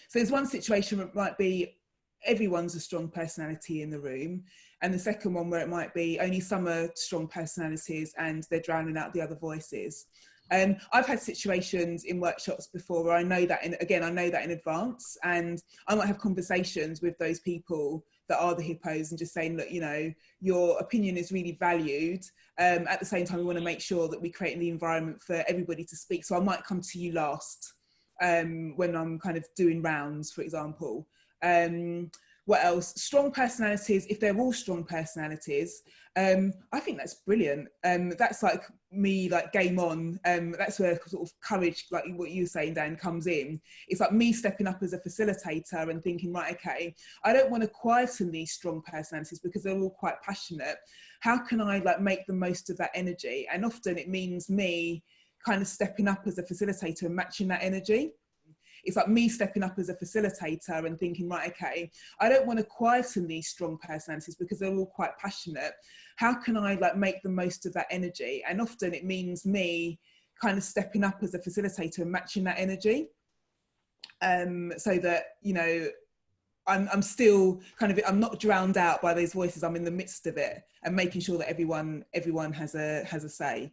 So there's one situation where it might be everyone's a strong personality in the room, and the second one where it might be only some are strong personalities and they're drowning out the other voices. I've had situations in workshops before where I know that, I know that in advance, and I might have conversations with those people that are the hippos and just saying, look, you know, your opinion is really valued. At the same time, we want to make sure that we create the environment for everybody to speak. So I might come to you last when I'm kind of doing rounds, for example. What else? Strong personalities, if they're all strong personalities, I think that's brilliant. That's like me, like game on. That's where sort of courage, like what you were saying, Dan, comes in. It's like me stepping up as a facilitator and thinking, right, okay, I don't want to quieten these strong personalities because they're all quite passionate. How can I like make the most of that energy? And often it means me kind of stepping up as a facilitator and matching that energy. It's like me stepping up as a facilitator and thinking, right, okay, I don't want to quieten these strong personalities because they're all quite passionate. How can I like make the most of that energy? And often it means me kind of stepping up as a facilitator and matching that energy. So that, you know, I'm still kind of, I'm not drowned out by those voices. I'm in the midst of it and making sure that everyone has a say.